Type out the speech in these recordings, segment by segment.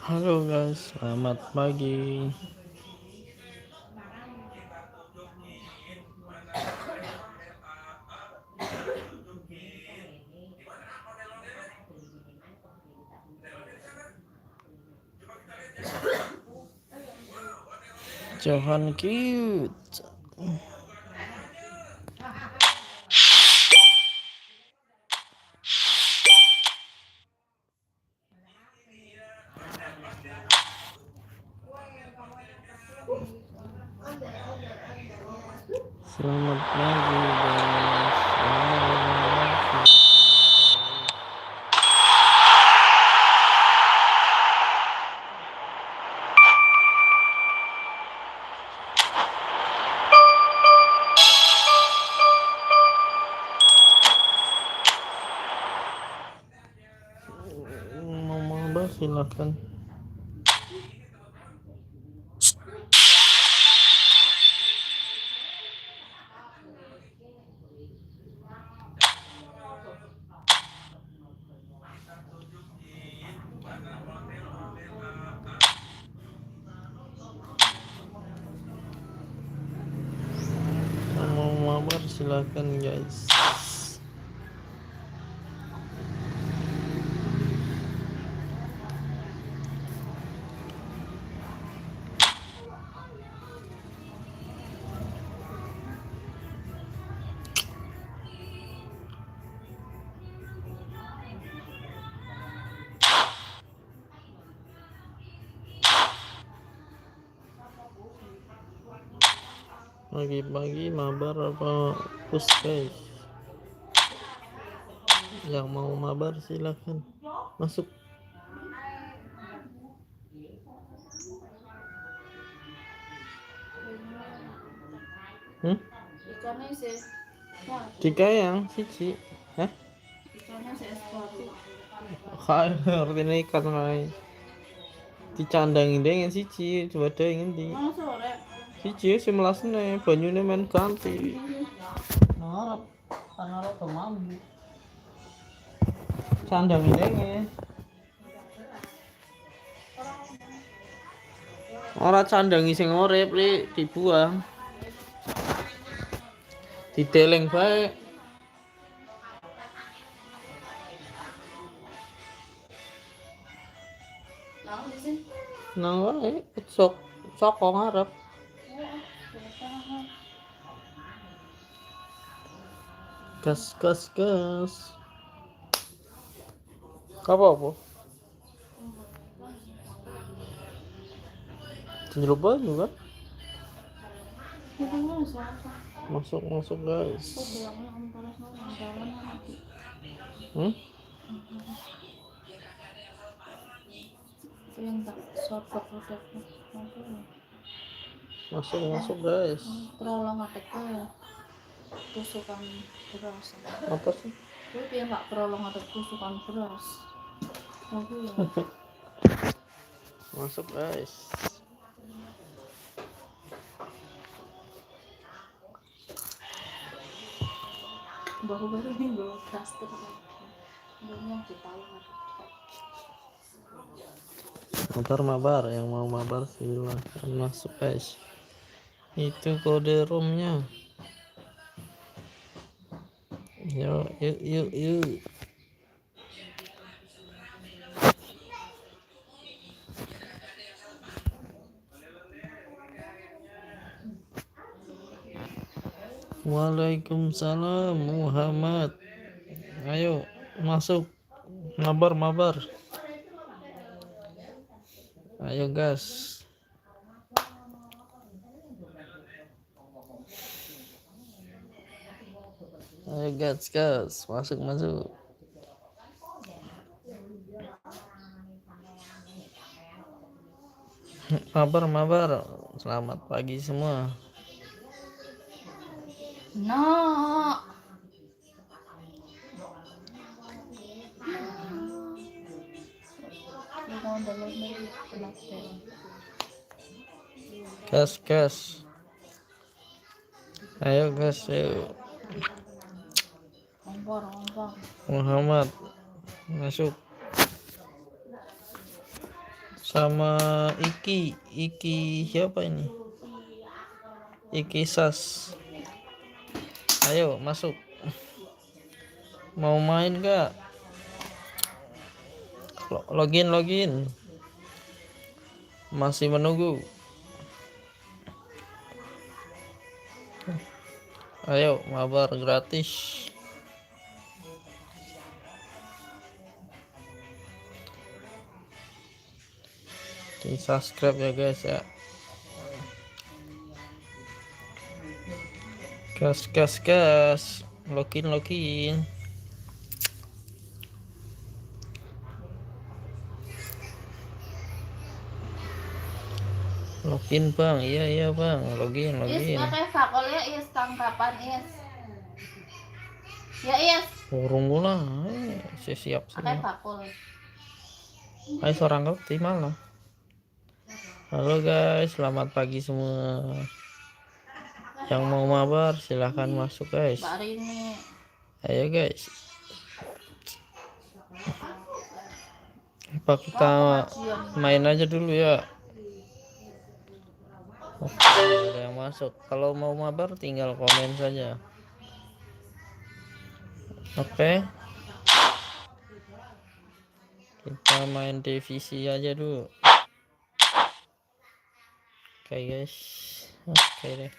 Halo guys, selamat pagi. Johan cute. Selamat pagi guys. Mau mabar silakan. Mau mabar silakan guys. Pagi-pagi mabar apa push guys? Yang mau mabar silakan masuk. Jika yang siji, hah? Kaya artinya ikan lain. Dicandangin dengan siji, coba ada yang ngendi? Siji sih melasnya banyune main ganti. Ngarep, ngarep mambu. Candangin dengan. Ora candangi sing urip li dibuang. Dideleng bae. Nang wae sok saka ngarep. Gas gas gas. Apa? Jeroba juga. Masuk guys. Masuk guys. Terlalu ngatek tusukan beras. Apa sih? Gue dia nggak perlu ngatek tusukan beras. Masuk guys. Baru-baru ini gue plaster. Belum ditahu. Mabar yang mau mabar silahkan masuk guys. Itu kode roomnya. Yuk. Waalaikumsalam Muhammad. Ayo masuk mabar. Ayo gas. Ayo gas. Masuk. Mabar. Selamat pagi semua. No. Gas. Ayo gas. Ompor. Muhammad masuk. sama Iki siapa ini? Iki Sas. Ayo masuk. Mau main gak? Login. Masih menunggu. Ayo mabar gratis. Di subscribe ya guys ya. Gas. Login. Login bang, iya bang, login. Is pakai fakol ya is tangkapan is. Ya is. Urung lah, siap Pakai semua. fakol. Ayo seorang ngerti malah. Halo guys, selamat pagi semua. Yang mau mabar silahkan masuk guys. Mbak Rini. Ayo guys. Apa kita main aja dulu ya? Oke, ada yang masuk. Kalau mau mabar tinggal komen saja. Oke. Kita main divisi aja dulu. Oke guys. Oke deh.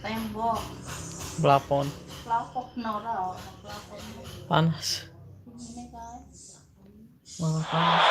Tembok. Plafon. Plafon. Panas. Ini guys. Malah panas.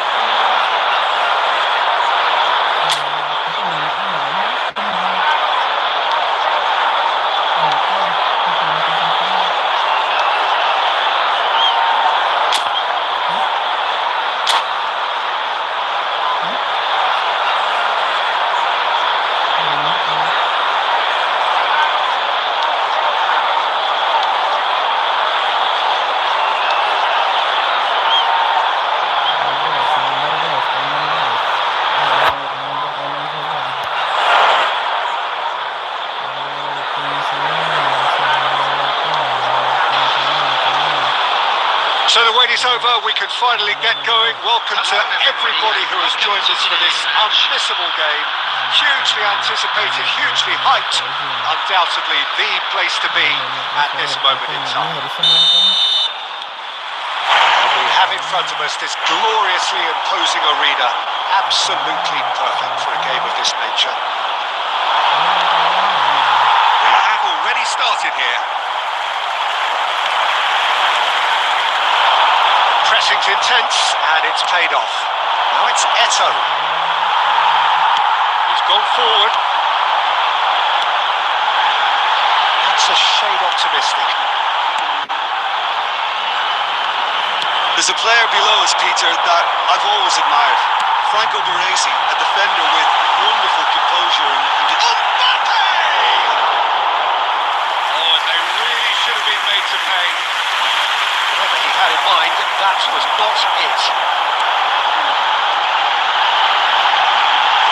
So the wait is over, we can finally get going. Welcome to everybody who has joined us for this unmissable game. Hugely anticipated, hugely hyped. Undoubtedly the place to be at this moment in time. We have in front of us this gloriously imposing arena. Absolutely perfect for a game of this nature. We have already started here. Pressing's intense, and it's paid off. Now it's Eto. He's gone forward. That's a shade optimistic. There's a player below us, Peter, that I've always admired. Franco Baresi, a defender with wonderful composure and Mbappe! Oh, and they really should have been made to pay. Whatever he had in mind, that was not it.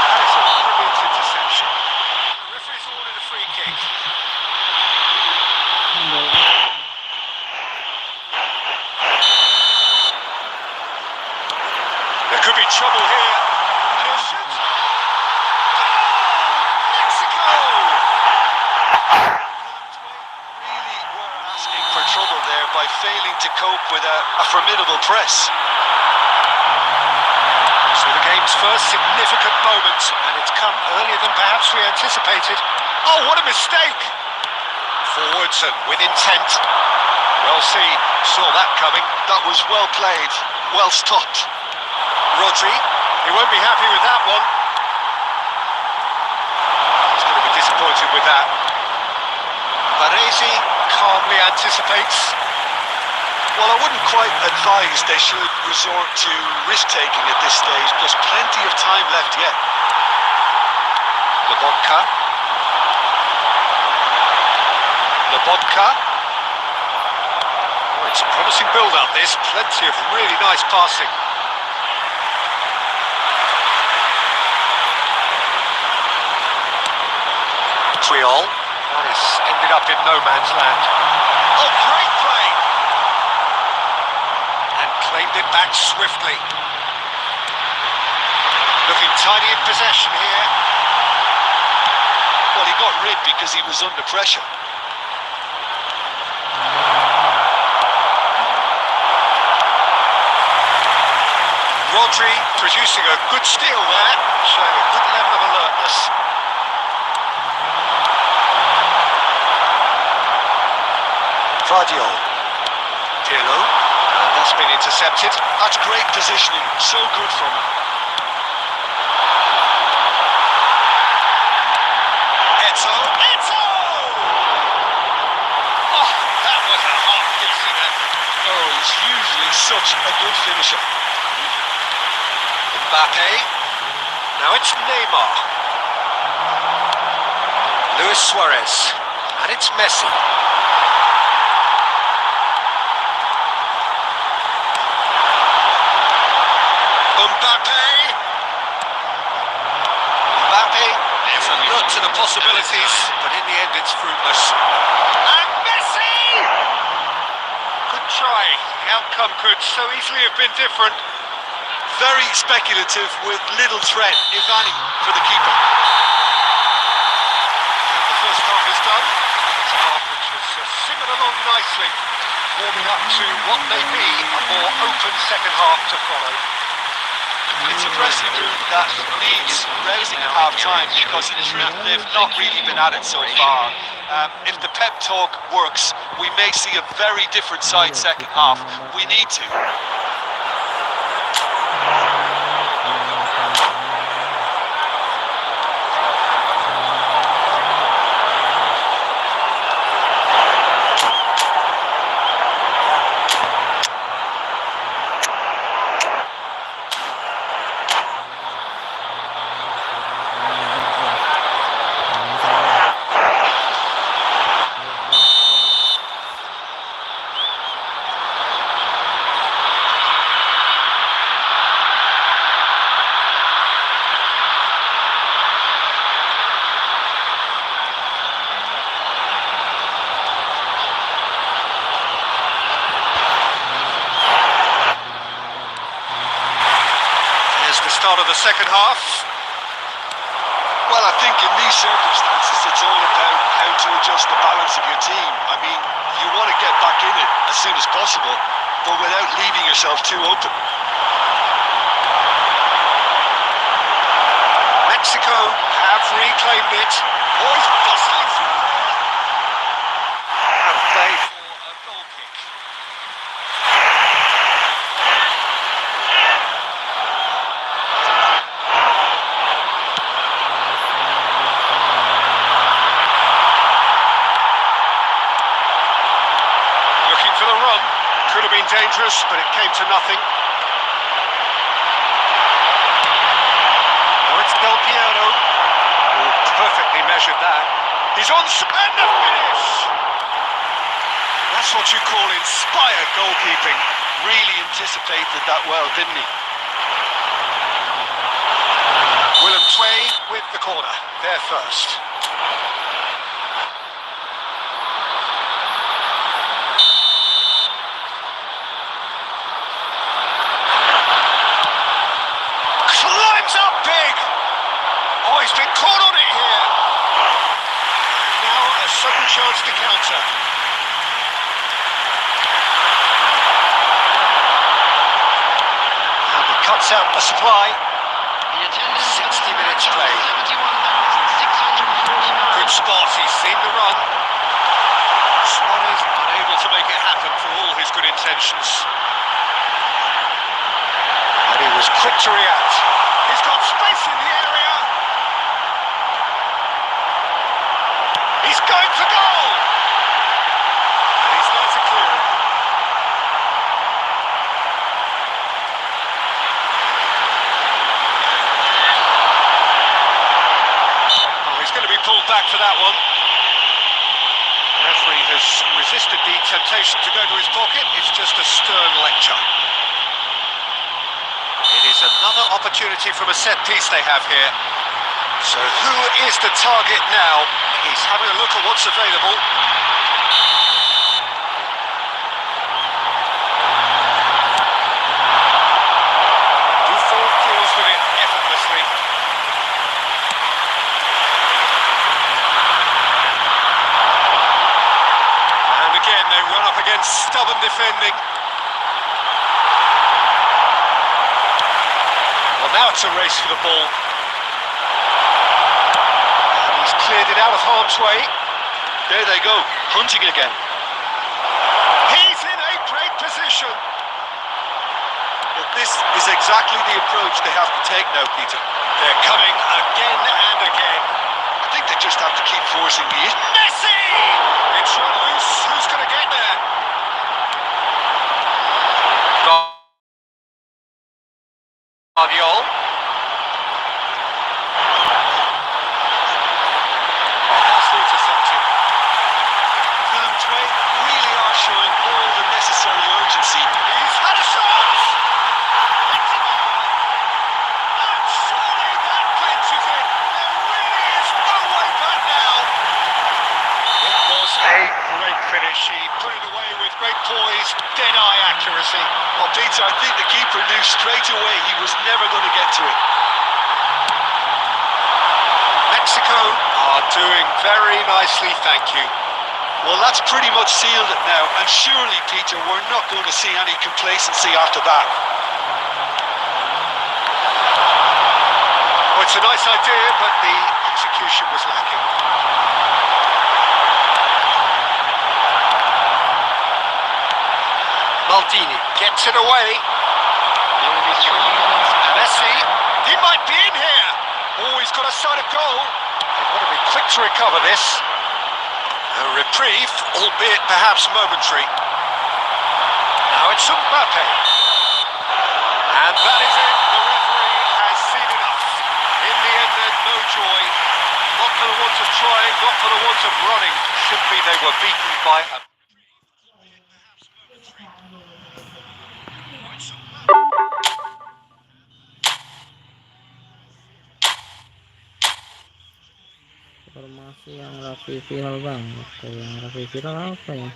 That is a brilliant interception. The referee's ordered a free kick. There could be trouble here. Pearson. Mexico! really were asking for trouble there by failing to cope with a formidable press. So the game's first significant moment, and it's come earlier than perhaps we anticipated. Oh, what a mistake! Forwards and with intent. Well seen, saw that coming. That was well played, well stopped. Rodri, he won't be happy with that one. He's going to be disappointed with that. Baresi calmly anticipates. Well, I wouldn't quite advise they should resort to risk-taking at this stage. There's plenty of time left yet. Lobotka. Lobotka. Oh, it's a promising build-up, this. Plenty of really nice passing. Triol. That has ended up in no man's land. Oh, great play! And claimed it back swiftly. Looking tidy in possession here. Well, he got rid because he was under pressure. Rodri producing a good steal there, showing a good level of alertness. Guardiola. Pirlo, and that's been intercepted. That's great positioning. So good from him. Eto! Oh, that was a half-hit singer. Oh, he's usually such a good finisher. Mbappe. Now it's Neymar. Luis Suarez. And it's Messi. Mbappe is alert to the possibilities, but in the end it's fruitless. And Messi! Good try. The outcome could so easily have been different. Very speculative with little threat, if any, for the keeper. And the first half is done. It's a half which has simmered along nicely, warming up to what may be a more open second half to follow. It's a dressing room that needs rousing at half-time because in truth they've not really been at it so far. If the pep talk works, we may see a very different side second half. We need to. Start of the second half. Well, I think in these circumstances it's all about how to adjust the balance of your team. I mean, you want to get back in it as soon as possible, but without leaving yourself too open. Mexico have reclaimed it. Boys bustling through there. Out of play for a goal kick. For the run, could have been dangerous, but it came to nothing. Now it's Del Piero, who perfectly measured that. He's on and the finish! That's what you call inspired goalkeeping. Really anticipated that well, didn't he? Willem Tway with the corner, there first. Oh, he's been caught on it here. Now a sudden chance to counter. And it cuts out the supply. 60 minutes play. Good spot, he's seen the run. Suarez unable to make it happen for all his good intentions. And he was quick to react. He's got space in the area. He's going for goal! And he's there to clear it. Oh, he's going to be pulled back for that one. Referee has resisted the temptation to go to his pocket. It's just a stern lecture. It is another opportunity from a set piece they have here. So who is the target now? He's having a look at what's available. Buffon deals with it effortlessly. And again, they run up against stubborn defending. Well, now it's a race for the ball. Cleared it out of harm's way. There they go, hunting again. He's in a great position. But this is exactly the approach they have to take now, Peter. They're coming again and again. I think they just have to keep forcing the issue. Messi! It's run loose. Who's going to get there? Guardiola. Intercepted. pagi2 really are showing all the necessary urgency. He's had a shot! It's a goal! And surely that clinches it. There really is no way back now. It was a great finish. He put it away with great poise, dead-eye accuracy. Well, Peter, I think the keeper knew straight away he was never going to get to it. Mexico are doing very nicely, thank you. Well, that's pretty much sealed it now, and surely, Peter, we're not going to see any complacency after that. Well, it's a nice idea, but the execution was lacking. Maldini gets it away. Messi, he might be in here. Oh, he's got a sight of goal. They've got to be quick to recover this. A reprieve, albeit perhaps momentary. Now it's Mbappe. And that is it. The referee has seen enough. In the end, then, no joy. Not for the want of trying, not for the want of running. Simply they were beaten by a... Informasi yang rapi viral banget. Yang rapi viral apa ya?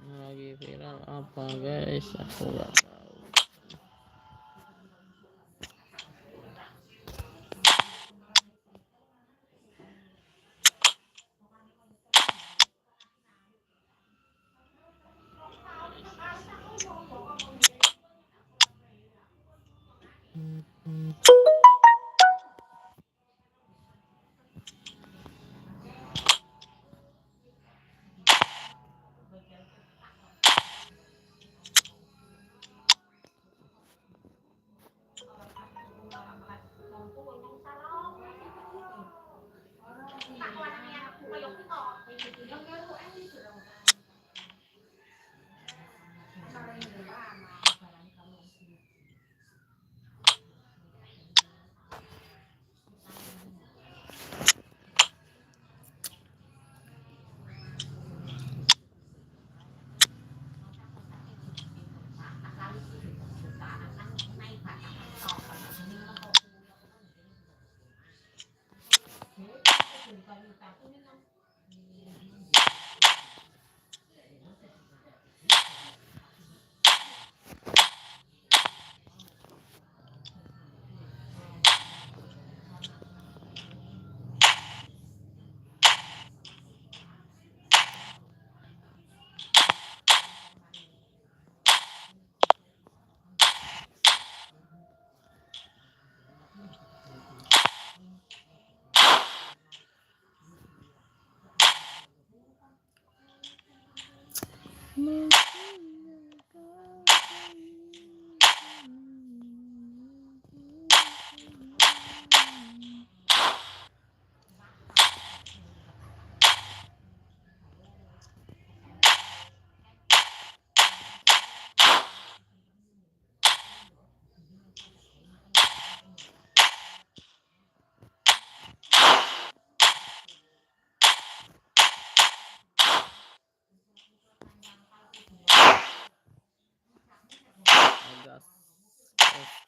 Lagi viral apa guys? Aku nggak tahu.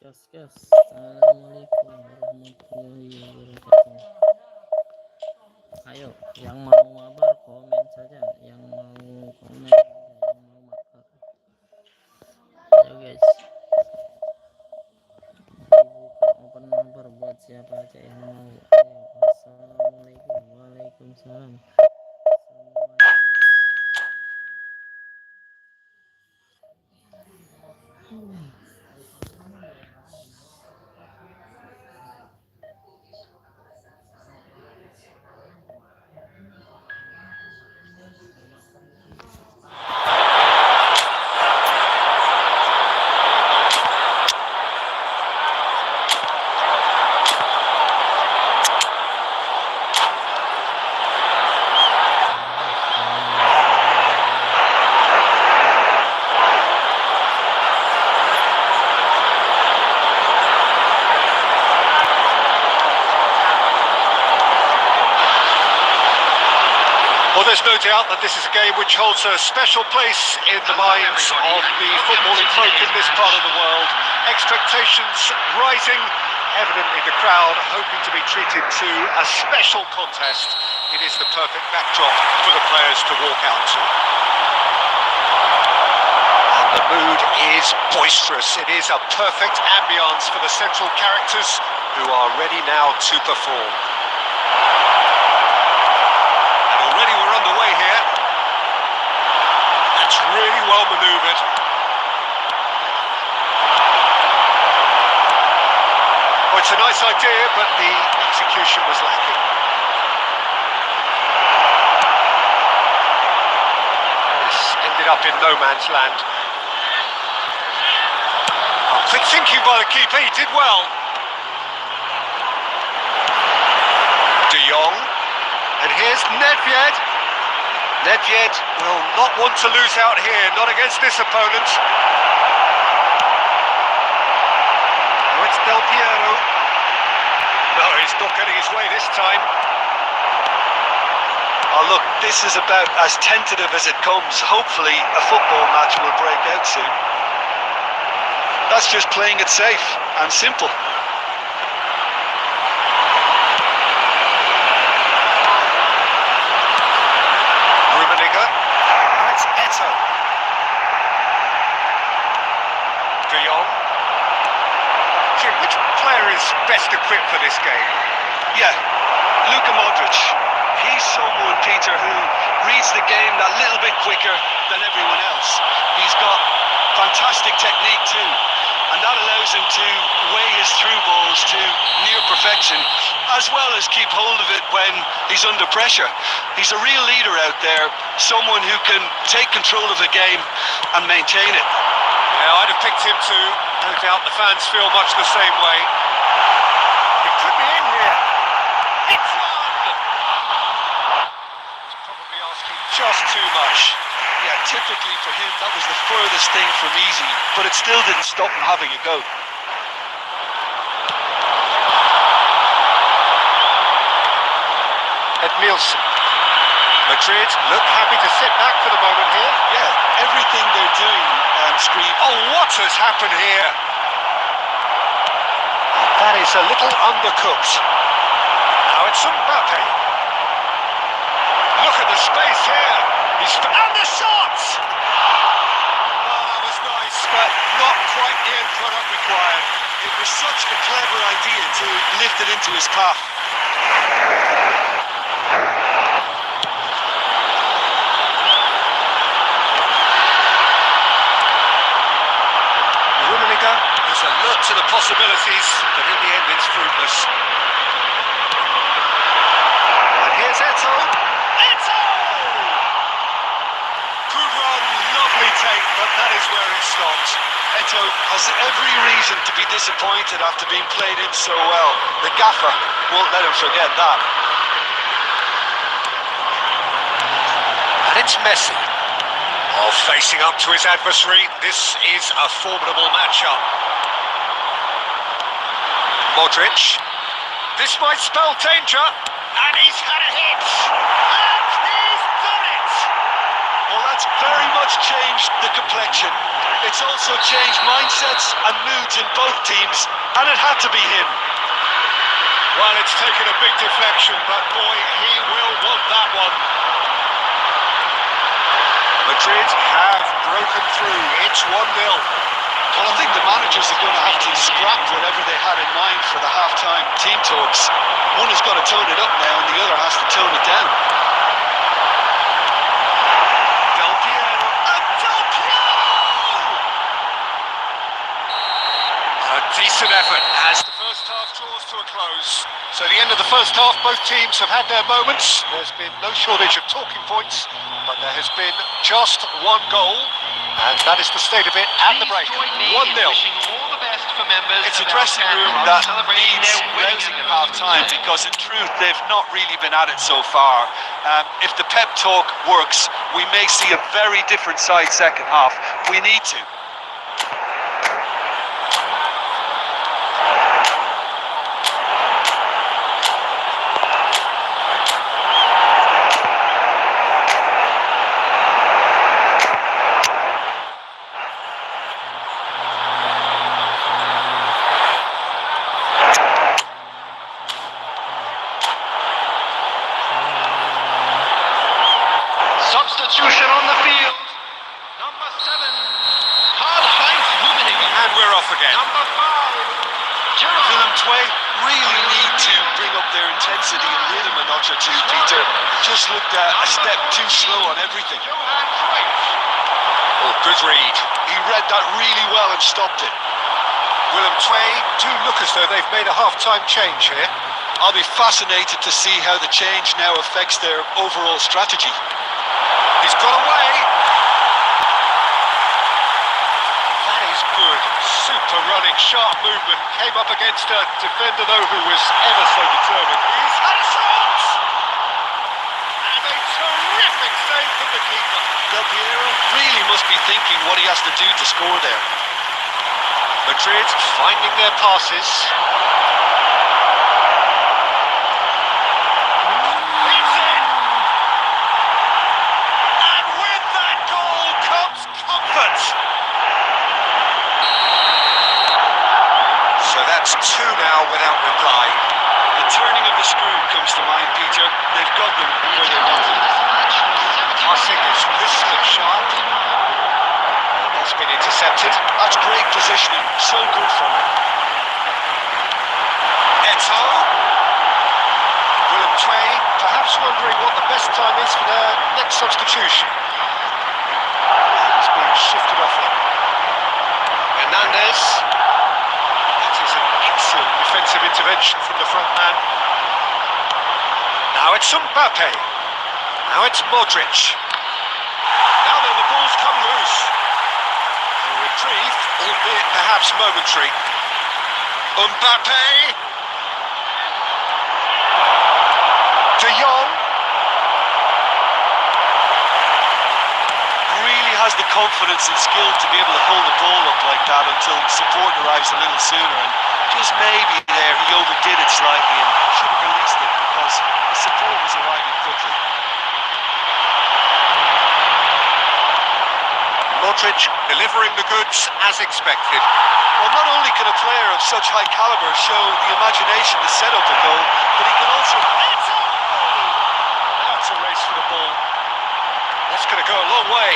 Gas. Assalamualaikum warahmatullahi wabarakatuh. Ayo, yang mau mabar komen saja. Yang mau komen saja. Yang mau mabar. Ayo guys. Dibuka open mabar buat siapa aja yang mau. Ayo. Assalamualaikum. Waalaikumsalam. Well, there's no doubt that this is a game which holds a special place in the minds of the footballing folk in this part of the world. Expectations rising, evidently the crowd hoping to be treated to a special contest. It is the perfect backdrop for the players to walk out to. And the mood is boisterous. It is a perfect ambience for the central characters who are ready now to perform. Already we're underway here. That's really well manoeuvred. Oh, it's a nice idea, but the execution was lacking. This ended up in no man's land. Oh, quick thinking by the keeper, he did well. De Jong. And here's Nedved. Nedved will not want to lose out here, not against this opponent. Oh, it's Del Piero. No, he's not getting his way this time. Oh, look, this is about as tentative as it comes. Hopefully, a football match will break out soon. That's just playing it safe and simple. De Jong. Which player is best equipped for this game? Yeah, Luka Modric. He's someone, Peter, who reads the game that little bit quicker than everyone else. He's got fantastic technique too, and that allows him to weigh his through balls to near perfection, as well as keep hold of it when he's under pressure. He's a real leader out there, someone who can take control of the game and maintain it. Yeah, I'd have picked him too. No doubt the fans feel much the same way. He could be in here. It's one! He's probably asking just too much. Yeah, typically for him, that was the furthest thing from easy, but it still didn't stop him having a go. Edmilson. Madrid look happy to sit back for the moment here. Yeah, everything they're doing, Scream. Oh, what has happened here? That is a little undercooked. Now it's Mbappe. Look at the space here. And the shot! Oh, that was nice, but not quite the end product required. It was such a clever idea to lift it into his path. There's alert to the possibilities, but in the end it's fruitless. And here's Eto. Eto! Good run, lovely take, but that is where it stopped. Eto has every reason to be disappointed after being played in so well. The gaffer won't let him forget that. And it's Messi. Oh, facing up to his adversary, this is a formidable matchup. Modric. This might spell danger, and he's had a hit. And he's done it! Well, that's very much changed the complexion. It's also changed mindsets and moods in both teams, and it had to be him. Well, it's taken a big deflection, but boy, he will want that one. Madrid have broken through. It's 1-0. Well, I think the managers are going to have to scrap whatever they had in mind for the half-time team talks. One has got to tone it up now, and the other has to tone it down. Del Piero. And Del Piero! A decent effort as the first half draws to a close. So the end of the first half, both teams have had their moments. There's been no shortage of talking points, but there has been just one goal, and that is the state of it at the break. 1-0. It's a dressing room that needs rousing at half-time, because in truth they've not really been at it so far. If the pep talk works, we may see a very different side second half. We need to. Substitution on the field. Number 7, Karl-Heinz Rummenigge. And we're off again. Number 5, Willem II really need to bring up their intensity and rhythm a notch or two, Peter. Just looked a step too slow on everything. Oh, good read. He read that really well and stopped it. Willem II do look as though they've made a half-time change here. I'll be fascinated to see how the change now affects their overall strategy. He's got away. That is good. Super running, sharp movement. Came up against a defender, though, who was ever so determined. He's had a shot! And a terrific save from the keeper. Del Piero really must be thinking what he has to do to score there. Madrid finding their passes. So that's 2 now without reply. The turning of the screw comes to mind, Peter. They've got them where they want them. Passing is crisp and sharp. That's been intercepted. That's great positioning. So good from him. Eto. Willem II perhaps wondering what the best time is for their next substitution. He's being shifted off it. Hernandez. That is an excellent defensive intervention from the front man. Now it's Mbappe. Now it's Modric. Now then, the ball's come loose. A reprieve, albeit perhaps momentary. Mbappe. De Jong. Really has the confidence and skill to be able to hold the ball up like that until support arrives a little sooner. And just maybe there he overdid it slightly and should have released it because the support was arriving quickly. Modric delivering the goods as expected. Well, not only can a player of such high caliber show the imagination to set up a goal, but he can also... That's a race for the ball. That's going to go a long way.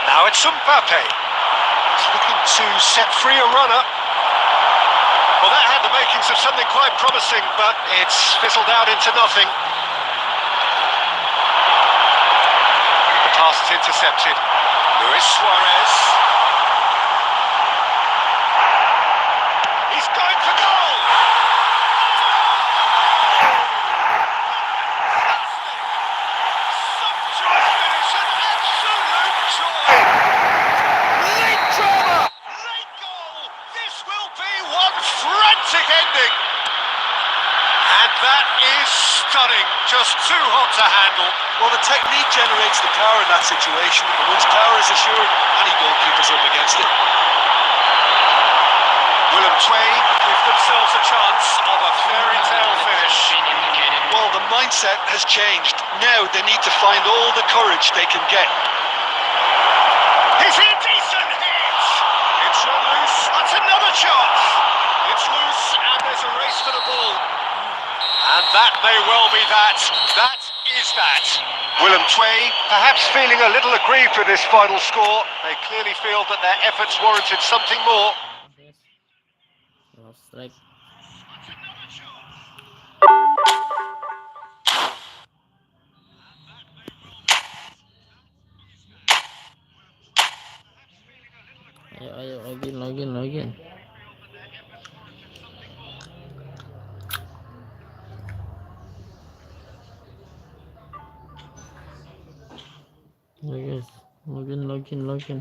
Now it's Mbappe. He's looking to set free a runner. Well, that had the makings of something quite promising, but it's fizzled out into nothing. The pass is intercepted. Luis Suarez. He's going for goal! Sumptuous finish, an absolute joy! Late drama! Late goal! This will be one frantic ending! And that is stunning, just too hot to handle. Well, the technique generates the power in that situation, and once power is assured, any goalkeeper's up against it. Willem II give themselves a chance of a fairy tale finish. Well, the mindset has changed. Now they need to find all the courage they can get. He's here, decent a chance. It's loose and there's a race for the ball. And that may well be that. That is that. Willem Twey perhaps feeling a little aggrieved with this final score. They clearly feel that their efforts warranted something more. Last strike. Ayo login. Ayo guys, login.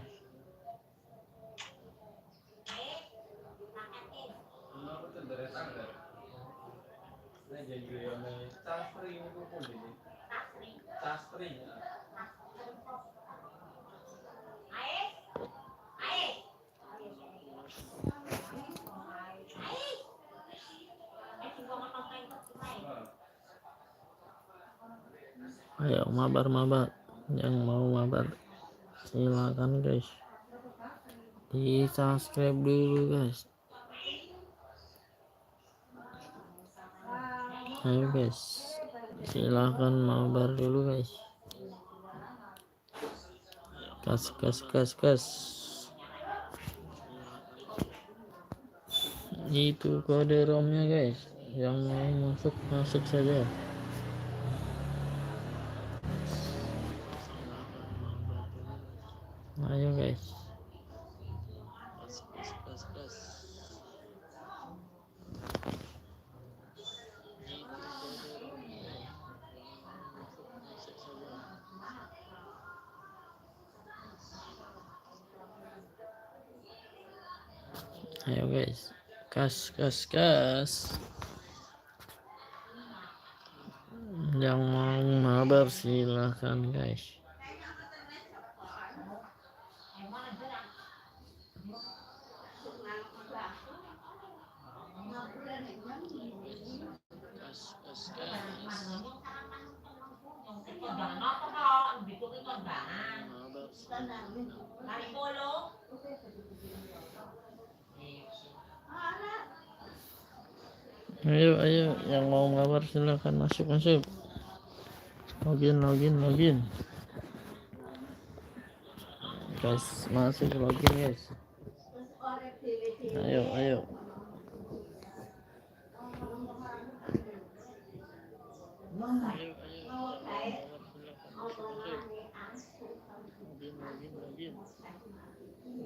Ayo mabar, yang mau mabar silakan guys, di subscribe dulu guys. Ayo guys, silakan mabar dulu guys. Gas. Itu kode romnya guys, yang mau masuk saja. Ayo guys. Gas. Ayo guys, gas. Yang mau mabar silahkan guys. Ayo, yang mau mabar silahkan masuk. Login. Guys, masuk login guys. Ayo.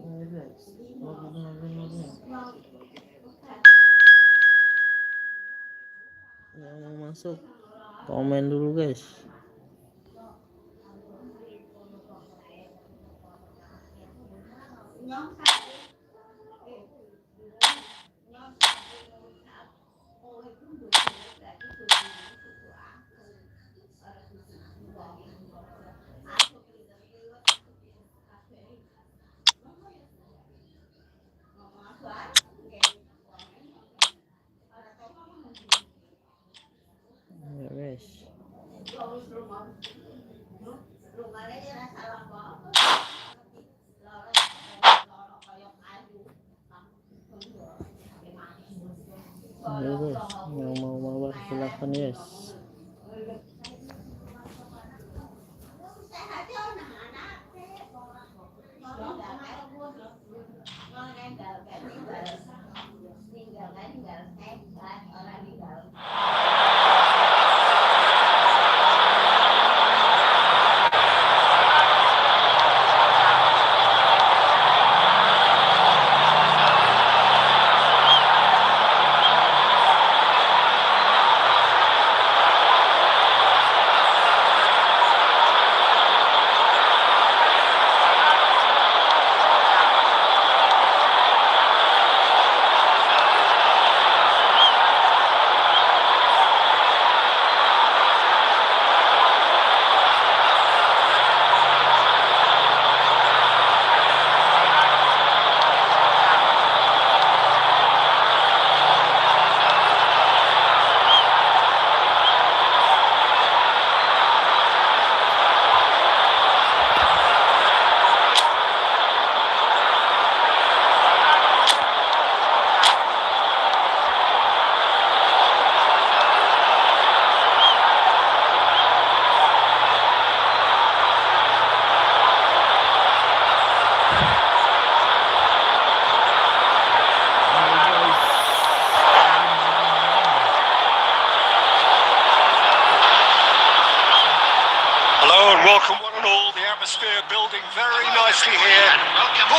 Login. Yang mau masuk komen dulu guys. Ya guys. Ayo guys, yang mau mabar silahkan guys.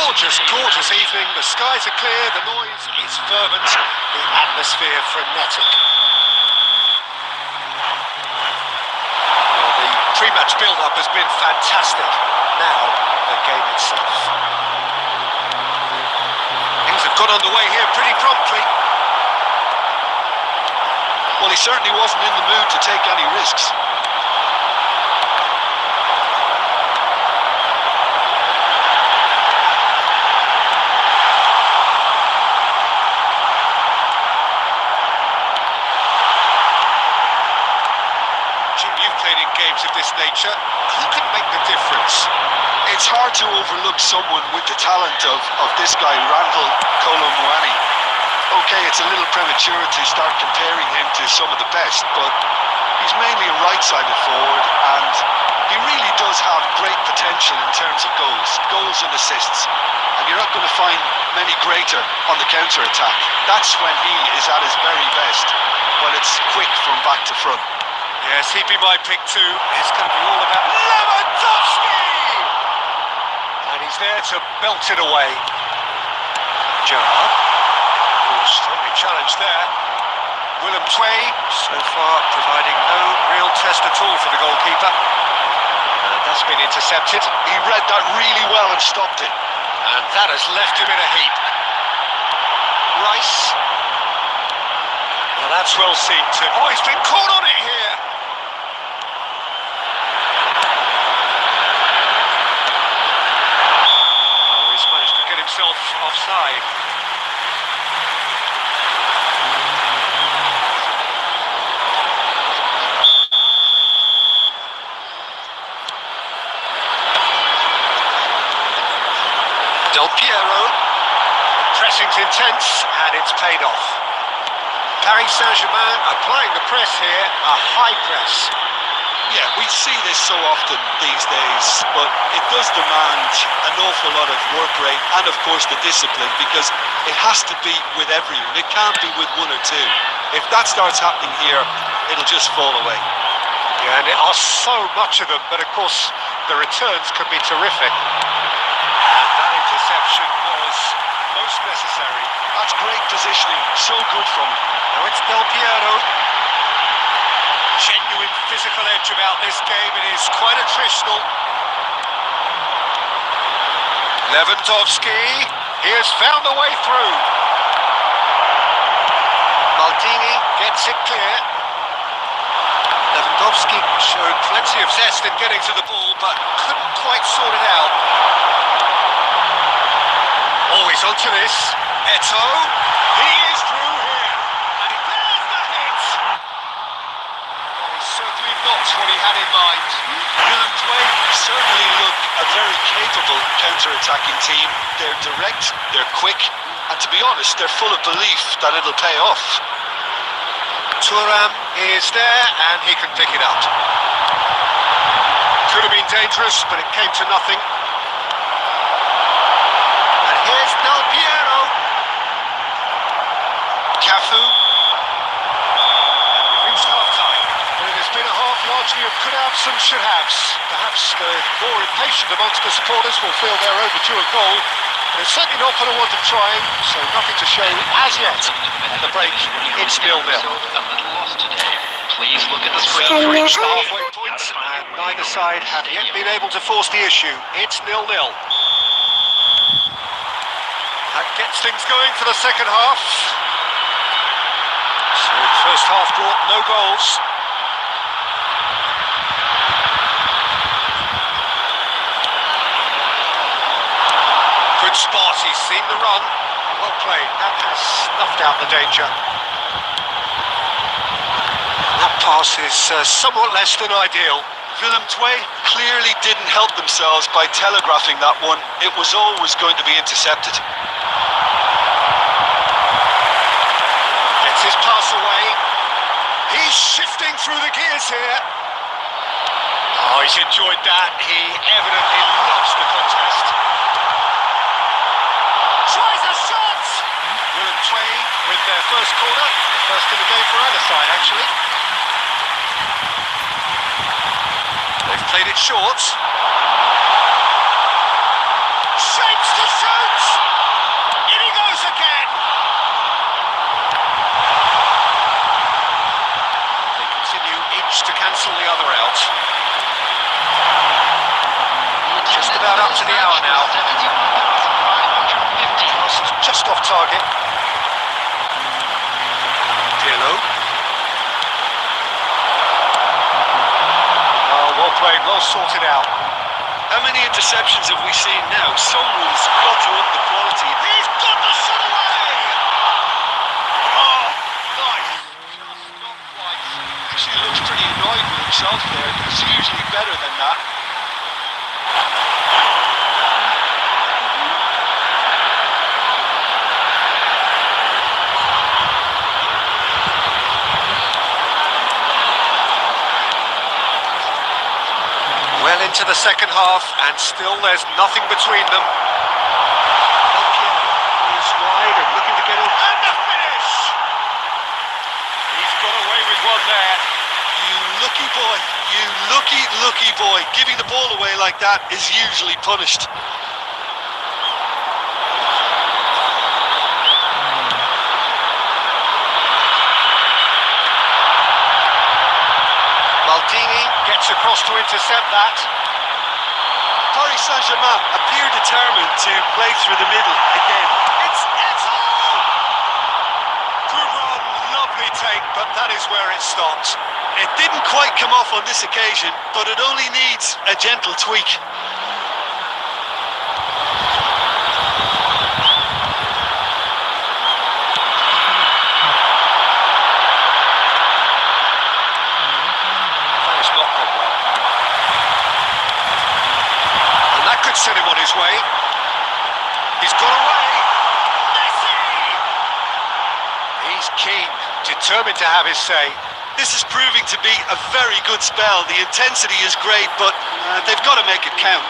gorgeous, gorgeous evening. The skies are clear, the noise is fervent, the atmosphere frenetic. Well, the pre-match build-up has been fantastic. Now, the game itself. Things have got underway here pretty promptly. Well, he certainly wasn't in the mood to take any risks. Jim, you've played in games of this nature. Who can make the difference? It's hard to overlook someone with the talent of this guy, Randall Kolomuani. Okay, it's a little premature to start comparing him to some of the best, but he's mainly a right-sided forward, and he really does have great potential in terms of goals and assists. And you're not going to find many greater on the counter-attack. That's when he is at his very best, when it's quick from back to front. Yes, he'd be my pick too. It's going to be all about Lewandowski! And he's there to belt it away. Gerrard. Strongly challenged there. Willem Tway, so far providing no real test at all for the goalkeeper. And that's been intercepted. He read that really well and stopped it. And that has left him in a heap. Rice. Well, that's well seen too. Oh, he's been caught on it here. Oh, he's managed to get himself offside. Del Piero, pressing's intense and it's paid off. Paris Saint-Germain applying the press here, a high press. Yeah, we see this so often these days, but it does demand an awful lot of work rate and of course the discipline, because it has to be with everyone. It can't be with one or two. If that starts happening here, it'll just fall away. Yeah, and there are so much of them, but of course the returns can be terrific. And that interception was most necessary. That's great positioning, so good from him. Now it's Del Piero. Genuine physical edge about this game. It is quite attritional. Lewandowski. He has found a way through. Maldini gets it clear. Lewandowski showed plenty of zest in getting to the ball, but couldn't quite sort it out. Always onto this. Eto. He is through here. And there's the hit. Well, he's certainly not what he had in mind. Willem Tway certainly look a very capable counter-attacking team. They're direct, they're quick, and to be honest, they're full of belief that it'll pay off. Thuram is there and he can pick it up. Could have been dangerous, but it came to nothing. And here's Del Piero. Cafu. And we've reached half-time. Well, it has been a half largely of could-haves and should-haves. Perhaps the more impatient amongst the supporters will feel they're overdue a goal. They're certainly not for the want of trying, so nothing to show as yet. At the break, it's 0-0. Please look at the We've screen. reached the halfway point, and neither side have yet been able to force the issue. It's 0-0. That gets things going for the second half. So the first half brought no goals. Good spot, he's seen the run. Well played, that has snuffed out the danger. That pass is somewhat less than ideal. Willem Tway clearly didn't help themselves by telegraphing that one. It was always going to be intercepted. Gets his pass away. He's shifting through the gears here. Oh, he's enjoyed that. He evidently loves the contest. Tries a shot! Willem Tway with their first corner. The first in the game for either side, actually. They've played it short. Shapes to shoot! cancel the other out. Just about up to the hour now. Just off target. Pirlo. Oh, well played, well sorted out. How many interceptions have we seen now? Someone's got to up the quality. He's got the shot away! Oh, nice. Just not quite. Actually looks pretty annoyed with himself there. He's usually better than that. Well into the second half, and still there's nothing between them. He's wide and looking to get it. And the finish! He's got away with one there. You lucky boy. You lucky boy. Giving the ball away like that is usually punished. Maldini gets across to intercept that. Paris Saint-Germain appear determined to play through the middle again. It's all! Good run, lovely take, but that is where it stops. It didn't quite come off on this occasion, but it only needs a gentle tweak. That has not gone well. And that could send him on his way. He's got away. Messi! He's keen, determined to have his say. This is proving to be a very good spell. The intensity is great, but they've got to make it count.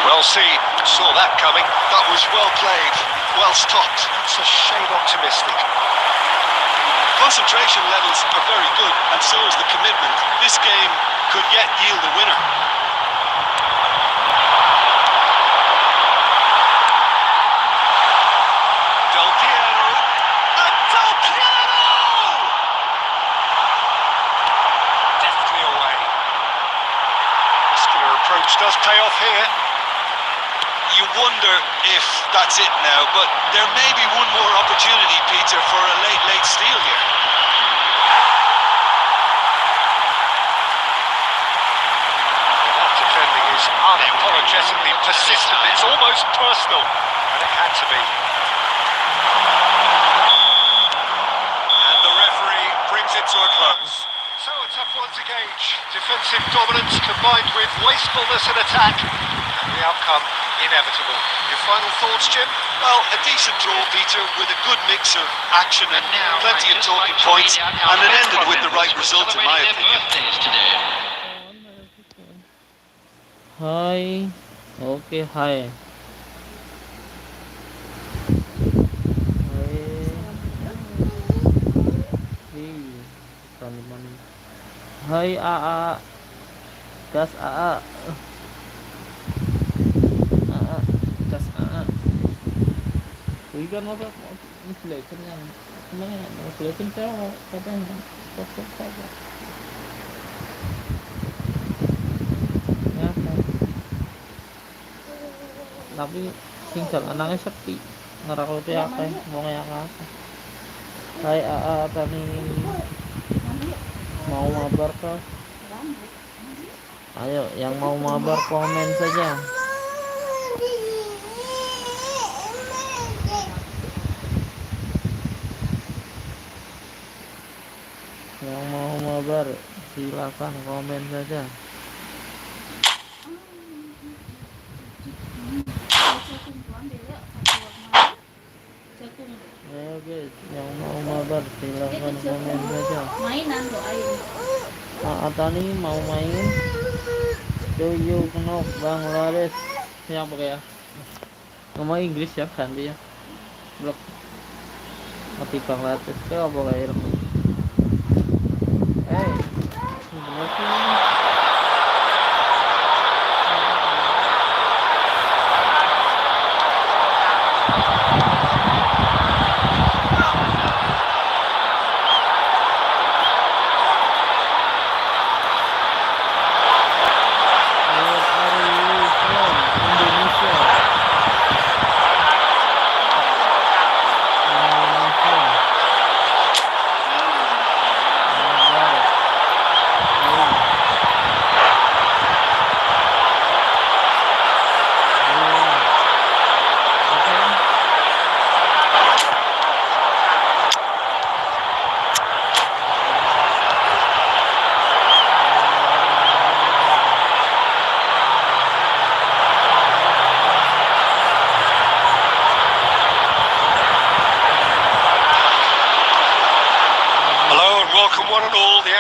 Well seen, saw that coming. That was well played, well stopped. That's a shade optimistic. Concentration levels are very good, and so is the commitment. This game could yet yield a winner. Del Piero. And Del Piero! Deftly away. Muscular approach does pay off here. You wonder if that's it now, but there may be one more opportunity, Peter, for a late steal here. That defending is unapologetically persistent. It's almost personal, and it had to be. And the referee brings it to a close. So a tough one to gauge. Defensive dominance combined with wastefulness in attack, and the outcome inevitable. Your final thoughts, Jim? Well, a decent draw, Peter, with a good mix of action and plenty of talking points, and it ended with the right result, in my opinion. Hai. Oke, hai. Hai AA. Gas AA. AA. Gas AA. Wih kan apa? Inflation yang kemana? Inflation saya katanya. Stop saja. Ya kan. Tapi sing anaknya sepi. Ngerakot ya akeh, mau yang akeh. Hai AA tani. Mau mabar kah? Ayo, yang mau mabar komen saja. Yang mau mabar silakan komen saja. Ayo guys, yang mau mabar silakan komen saja. Mainan doain. Atani mau main. Doyo kenok Bangladesh. Yang pakai ya? Ngomong Inggris ya ganti ya. Blok. Mati Bangladesh ke apa kayak ini?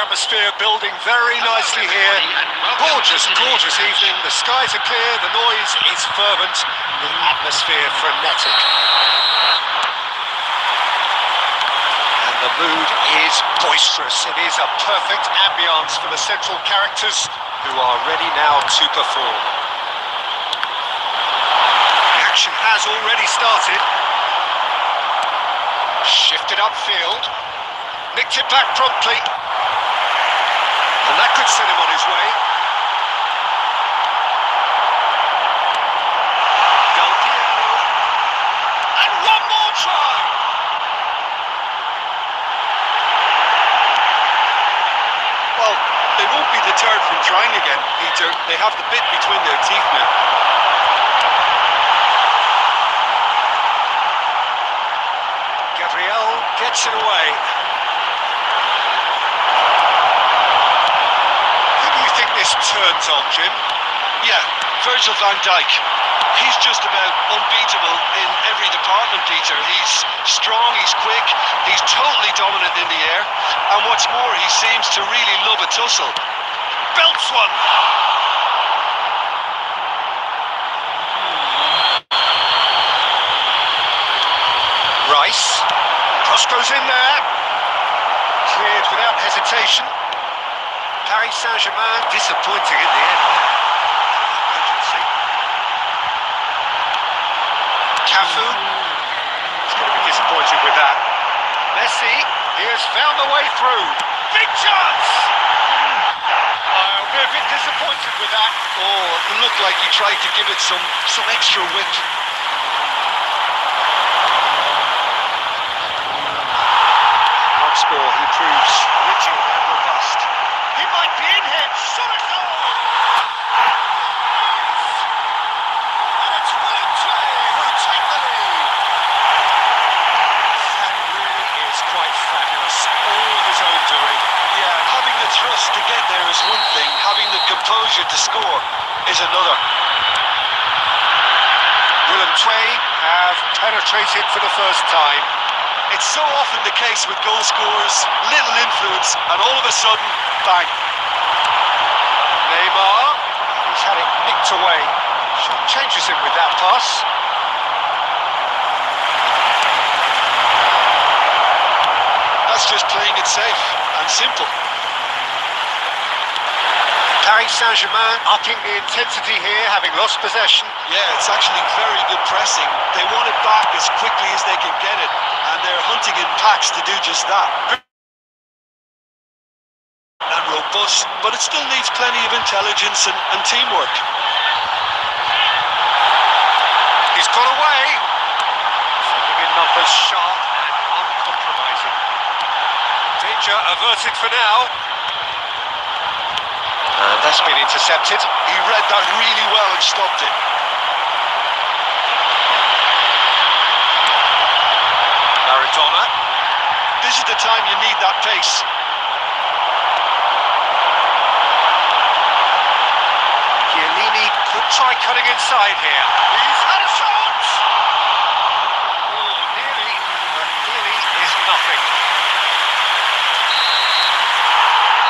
atmosphere building very nicely here. Gorgeous, gorgeous evening. The skies are clear, the noise is fervent, the atmosphere frenetic. And the mood is boisterous. It is a perfect ambience for the central characters who are ready now to perform. The action has already started. Shifted upfield. Nicked it back promptly. And that could set him on his way. Del Piero. And one more try. Well, they won't be deterred from trying again, Peter. They have the bit between their teeth now. Gabriel gets it away. Who do you think this turns on, Jim? Yeah, Virgil van Dijk. He's just about unbeatable in every department, Peter. He's strong, he's quick, he's totally dominant in the air. And what's more, he seems to really love a tussle. Belts one! Rice. Cross goes in there. Cleared without hesitation. Paris Saint-Germain disappointing in the end. Emergency. Cafu. He's going to be disappointed with that. Messi. He has found the way through. Big chance! I'll be a bit disappointed with that. Oh, it looked like he tried to give it some extra whip. Once more, he proves rigid and robust. He might be in here. Shot a goal! And it's William Tway who take the lead. That really is quite fabulous. All his own doing. Yeah, having the thrust to get there is one thing, having the composure to score is another. Willem Tway have penetrated for the first time. It's so often the case with goal scorers, little influence, and all of a sudden, bang. Neymar, he's had it nicked away. Changes him with that pass. That's just playing it safe and simple. Paris Saint-Germain upping the intensity here, having lost possession. Yeah, it's actually very good pressing. They want it back as quickly as they can get it, and they're hunting in packs to do just that. And robust, but it still needs plenty of intelligence and teamwork. He's got away. Sending in numbers sharp and uncompromising. Danger averted for now. And that's been intercepted. He read that really well and stopped it. Maradona. This is the time you need that pace. Chiellini could try cutting inside here. He's had a shot! Oh, nearly, but nearly is nothing.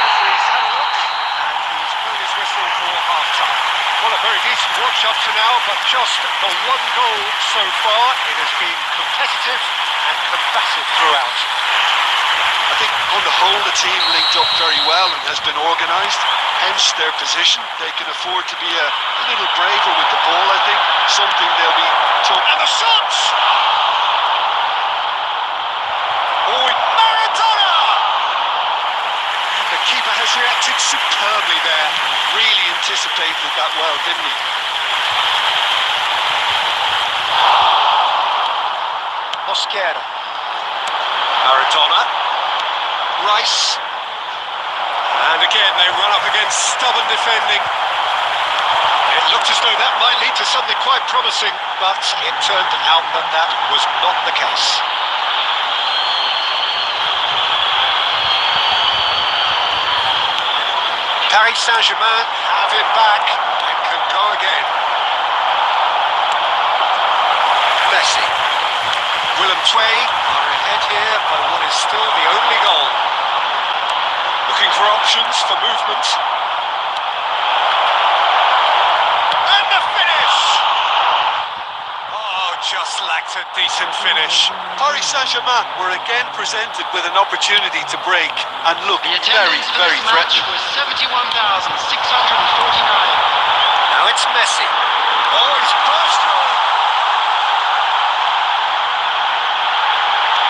Referee's had a look, and he's blown his whistle for half-time. Well, a very decent watch up to now, but just the one goal so far. It has been competitive and combative throughout. I think on the whole the team linked up very well and has been organised, hence their position. They can afford to be a little braver with the ball, I think, something they'll be told. And the shots! Oh, Maradona! And the keeper has reacted superbly there, really anticipated that well, didn't he? Mosquera. Maradona. Rice. And again, they run up against stubborn defending. It looked as though that might lead to something quite promising, but it turned out that that was not the case. Paris Saint-Germain have it back and can go again. Messi. Willem Tway are ahead here by what is still the only goal. looking for options for movement. And the finish! Oh, just lacked a decent finish. Paris Saint-Germain were again presented with an opportunity to break and look The very, attendance for very this match threatening. was 71,649. Now it's Messi. Oh, he's burst through.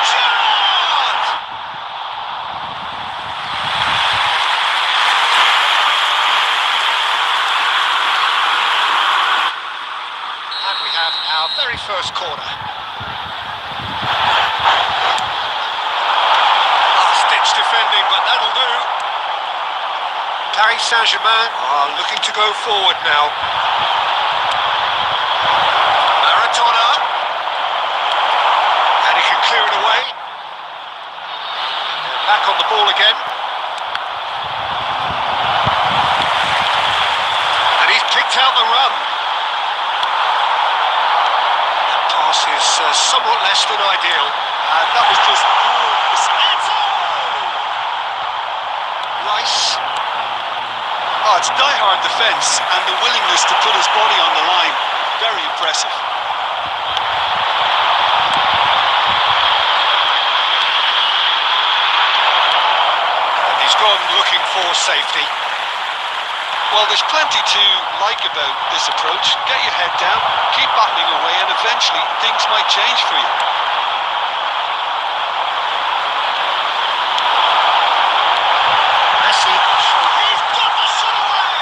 Shot! And we have our very first corner. Last-ditch defending, but that'll do. Paris Saint-Germain are looking to go forward now. Maradona. And he can clear it away. They're back on the ball again. And he's picked out the run. That pass is somewhat less than ideal. And that was just poor. Rice. Oh, it's die-hard defence and the willingness to put his body on the line. Very impressive. And he's gone looking for safety. Well, there's plenty to like about this approach. Get your head down, keep battling away, and eventually things might change for you. Messi. He's got the shot away!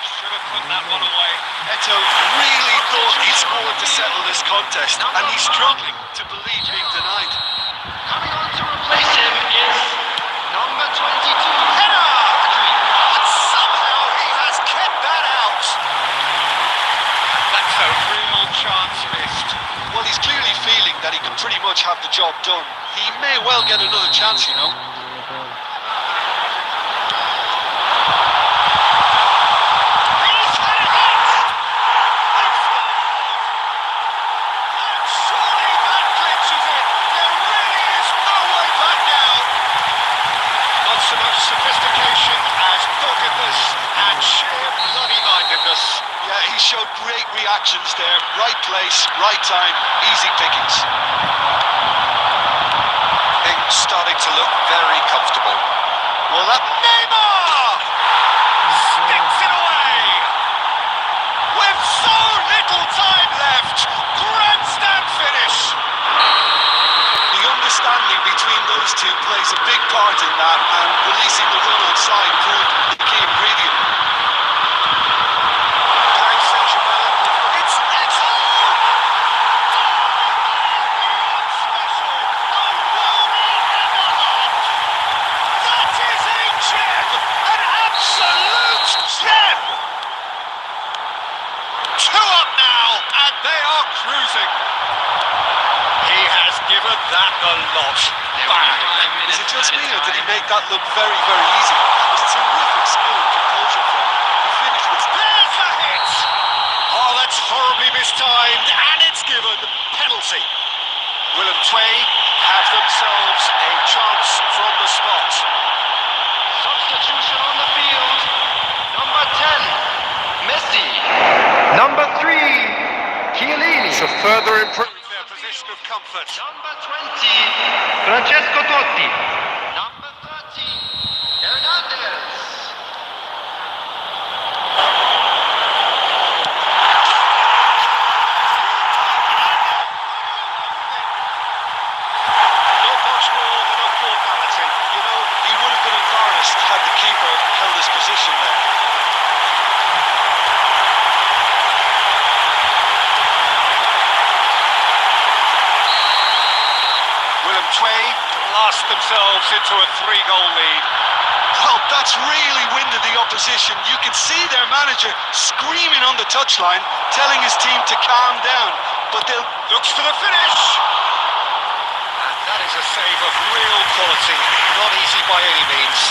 Should have put that one away. Eto really thought he scored to settle this contest, and he's struggling to believe being denied. Coming on to replace him is number 22. Header! But somehow he has kept that out. That's a real chance missed. Well, he's clearly feeling that he can pretty much have the job done. He may well get another chance, you know. He's had a hit! And scored! And surely that clinches it. There really is no way back now. Not so much sophistication as doggedness and sheer bloody-mindedness. Yeah, he showed great reactions there. Right place, right time, easy pickings. Things starting to look very comfortable. Well, that Neymar sticks it away. With so little time left, grandstand finish. The understanding between those two plays a big part in that, and releasing the run on side proved the key ingredient. Paris Saint-Germain, it's Eto! Special, a world-renowned. That is a gem, an absolute gem. 2 up now, and they are cruising. He has given that a lot. Bang! Is it just me, or did he make that look very, very easy? That was terrific skill and composure from him. The finish was... There's the hit! Oh, that's horribly mistimed, and it's given. Penalty. Willem Twey have themselves a chance from the spot. Substitution on the field. Number 10, Messi. Number 3, Chiellini. To further improve their position of comfort. Number 20, Francesco Totti. Number 30, Hernandez. Not much more than a formality. You know, he would have been embarrassed had the keeper held his position there. Willem Twey blast themselves into a 3-goal lead. Well, that's really winded the opposition. You can see their manager screaming on the touchline, telling his team to calm down. But they'll looks for the finish. And that is a save of real quality. Not easy by any means.